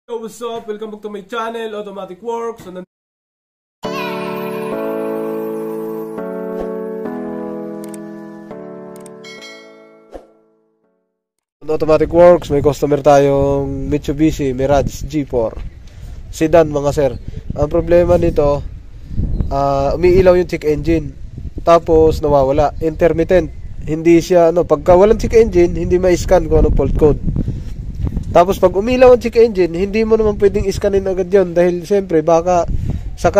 Yo, what's up? Welcome back to my channel, Automatic Works. So, Automatic Works, may customer tayong Mitsubishi Mirage G4 sedan mga sir. Ang problema nito, umiilaw yung check engine, tapos nawawala, intermittent. Hindi siya, pagka walang check engine, hindi ma-scan kung anong fault code. Tapos pag umilaw ang check engine, hindi mo naman pwedeng iskanin agad yun, dahil siyempre baka sa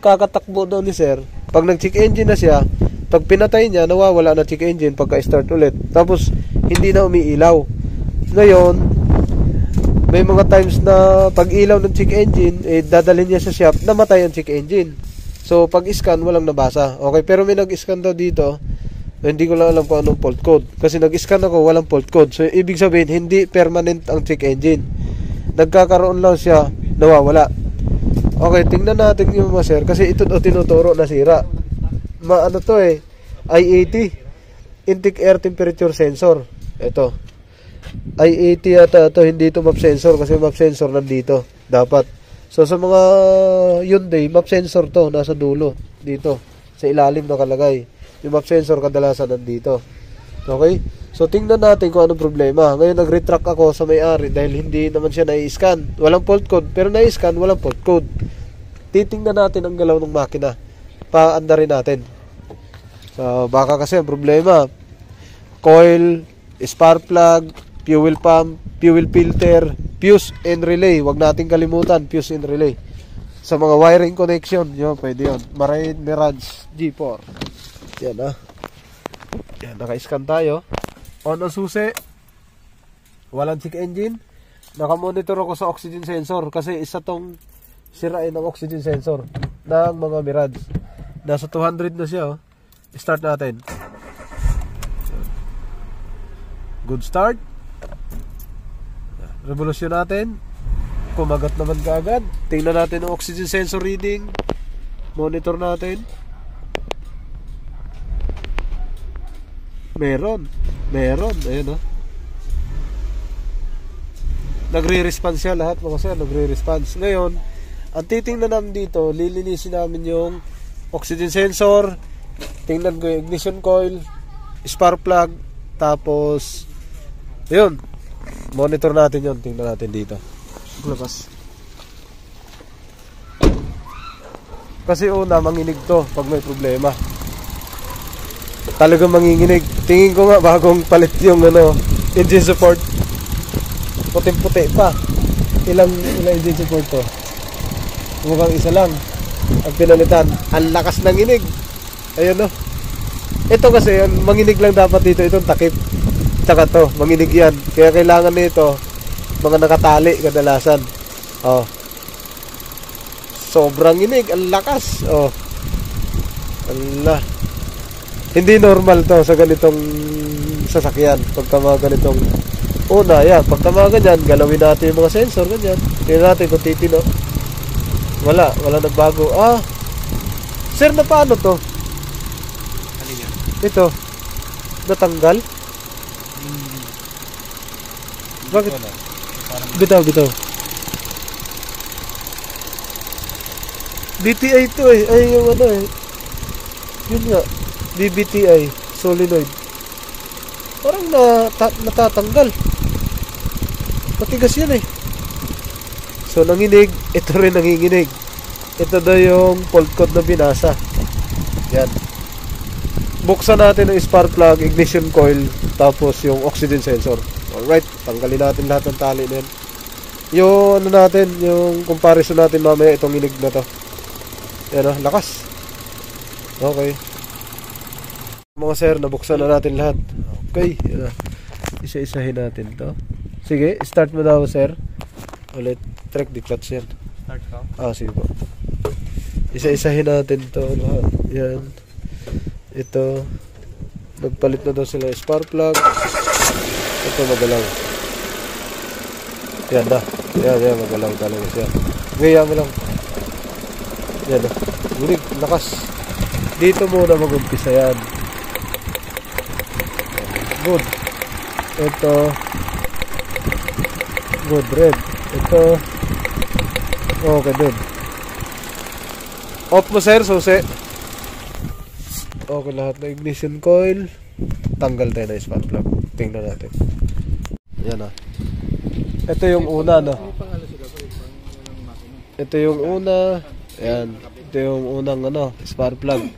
kakatakbo daw ni sir, pag nag-check engine na siya, pag pinatay niya, nawawala na check engine pagka-start ulit. Tapos hindi na umiilaw. Ngayon, may mga times na pag ilaw ng check engine, dadalhin niya sa shop, namatay ang check engine. So pag scan, walang nabasa. Okay, pero may nag-scan daw dito. Hindi ko lang alam kung anong fault code. Kasi nag-scan ako, walang fault code. So, ibig sabihin, hindi permanent ang check engine. Nagkakaroon lang siya, nawawala. Okay, tingnan natin yung mga sir. Kasi ito daw tinuturo na sira. Ano to I-80. Intake air temperature sensor. Ito. I-80 yata ito. Hindi ito map sensor. Kasi map sensor nandito. Dapat. So, sa mga Hyundai, map sensor to. Nasa dulo. Dito. Sa ilalim nakalagay. Yung map sensor kadalasan nandito. Okay? So, tingnan natin kung anong problema. Ngayon, nag-retract ako sa may-ari dahil hindi naman siya nai-scan. Walang fault code. Pero nai-scan, walang fault code. Titingnan natin ang galaw ng makina. Paandarin natin. So, baka kasi ang problema, coil, spark plug, fuel pump, fuel filter, fuse and relay. Huwag natin kalimutan, fuse and relay. Sa mga wiring connection, yun, pwede yun. Marine Mirage G4. Yan Yan, naka-scan tayo. On ang susi. Walang check engine. Naka-monitor ako sa oxygen sensor kasi isa tong sirain ng oxygen sensor ng mga Mirage. Nasa 200 na siya. Start natin. Good start. Revolution natin. Kumagat naman kaagad. Tingnan natin ang oxygen sensor reading. Monitor natin. Meron. Ayun Nagre-response siya lahat mga sir. Nagre-response. Ngayon, ang titingnan namin dito, lilinisin namin yung oxygen sensor. Tingnan ko yung ignition coil, spark plug, tapos ayun. Monitor natin yun. Tingnan natin dito. Labas. Kasi una, manginig to pag may problema. Talagang manginginig. Tingin ko nga bagong palit yung engine support. Puting-puti pa. Ilang engine support to? Mukhang isa lang ang pinalitan. Ang lakas ng inig. Ayun Ito kasi manginig lang dapat dito. Itong takip. Tsaka to, manginig yan. Kaya kailangan nito mga nakatali kadalasan. Sobrang inig. Ang lakas. Allah. Hindi normal to sa ganitong sasakyan. Pagka mga ganitong yan. Pagka mga ganyan, galawin natin yung mga sensor. Ganyan. Tingnan natin kung titino. Wala nagbago. Sir, na paano to? Ito. Natanggal? Bakit? Bitaw. BTI to Ay, yung yun nga. BBTI solenoid. Parang natatanggal. Matigas yan So nanginig. Ito rin nanginginig. Ito daw yung fault code na binasa. Yan. Buksan natin ang spark plug, ignition coil, tapos yung oxygen sensor. Alright, tanggalin natin lahat ng tali na yan. Yung yung comparison natin mamaya itong inig na to. Yan lakas. Okay. Mga sir, nabuksan na natin lahat. Okay, isa-isahin natin to. Sige, start mo daw sir. Ulit, track the clutch yan. Start ka? Sige po. Isa-isahin natin to lahat. Yan. Ito, nagpalit na daw sila spark plug. Ito magalaw. Yan magalaw talaga siya. Ngayon mo lang. Yan Gulig, lakas. Dito muna mag-umpisa yan. Good. Ito Good, red. Ito. Okay, good. Off mo, sir, susi. Okay, lahat na ignition coil. Tanggal tayo na spark plug. Tingnan natin. Yan, ah. Ito yung una, no? Ito yung una. Ayan. Ito yung unang, ano, spark plug.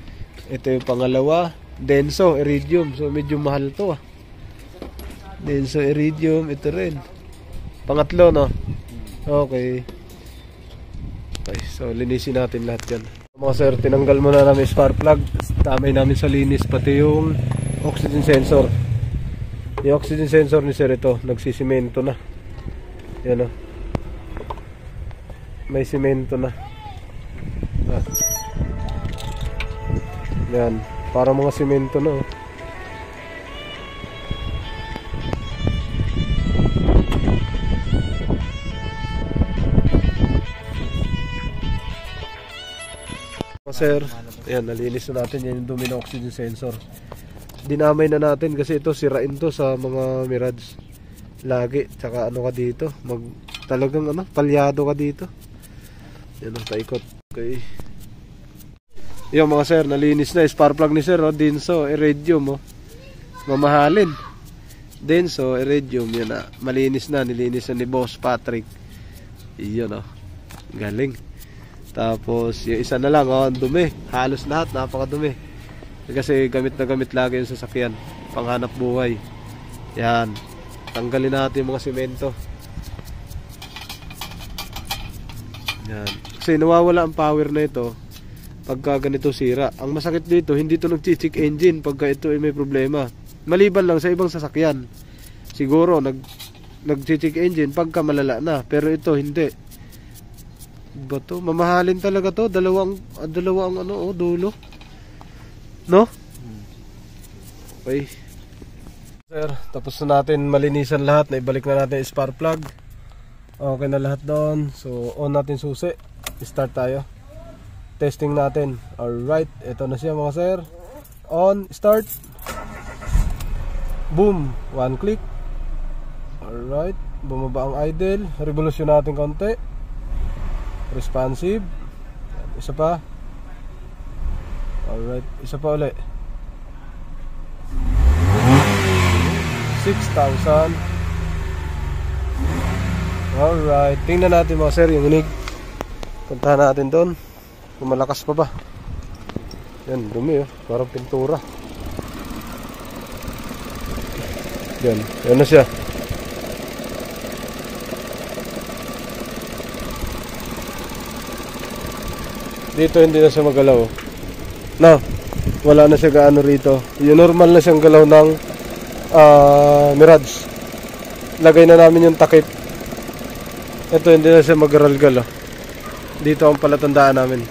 Ito yung pangalawa. Denso, iridium. So, medyo mahal to, ah. Denso, iridium. Ito rin. Pangatlo, no? Okay. Okay, so linisin natin lahat yan. Mga sir, tinanggal muna namin spark plug. Damay namin sa linis, pati yung oxygen sensor. Yung oxygen sensor ni sir ito, nagsisimento na. Yan, o. May simento na. Ah. Yan, para mga simento na, o. Sir, ayan, nalinis na natin yan yung dumi ng oxygen sensor. Dinamay na natin kasi ito sirain to sa mga Mirage lagi, tsaka ano ka dito talagang ano, palyado ka dito. Yan ang paikot. Okay, yung mga sir, nalinis na spark plug ni sir, oh. Denso, iridium, oh. Mamahalin Denso, iridium, yan na, malinis na, nilinis na ni Boss Patrick. Iyon, oh. Galing. Tapos yung isa na lang, oh, dumi. Halos lahat napakadumi. Kasi gamit na gamit lagi yung sasakyan, panghanap buhay. Yan. Tanggalin natin yung mga semento. Yan. Kasi nawawala ang power na ito pagka ganito sira. Ang masakit dito, hindi ito nag-check engine pagka ito ay may problema. Maliban lang sa ibang sasakyan. Siguro nag-check engine pagka malala na, pero ito hindi. Ba to? Mamahalin talaga to. Dalawang ano, oh, dulo. No? Okay. Sir, tapos na natin malinisan lahat. Naibalik na natin yung spark plug. Okay na lahat doon. So, on natin susi. Start tayo. Testing natin. Alright. Ito na siya mga sir. On. Start. Boom. One click. Alright. Bumaba ang idle. Revolution natin konti. Responsive. Isa pa. Alright, isa pa ulit. 6,000. Alright, tingnan natin mga sir yung inig. Puntahan natin doon kung malakas pa ba. Yan, dumi, oh. Parang pintura. Yan, yan na siya. Dito hindi na siya magalaw. No, wala na siya gaano rito. Yung normal na siyang galaw ng Mirage. Lagay na namin yung takip. Ito hindi na siya mag-aralgal, oh. Dito ang palatandaan namin.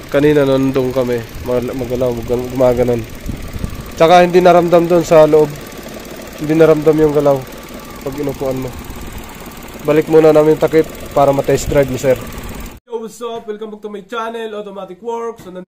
Kanina nandun kami, magalaw, gumaganon. Tsaka hindi naramdam doon sa loob. Hindi naramdam yung galaw pag inupuan mo. Balik muna namin yung takip para ma-test drive mo, sir. What's up? Welcome back to my channel, Automatic Works. So,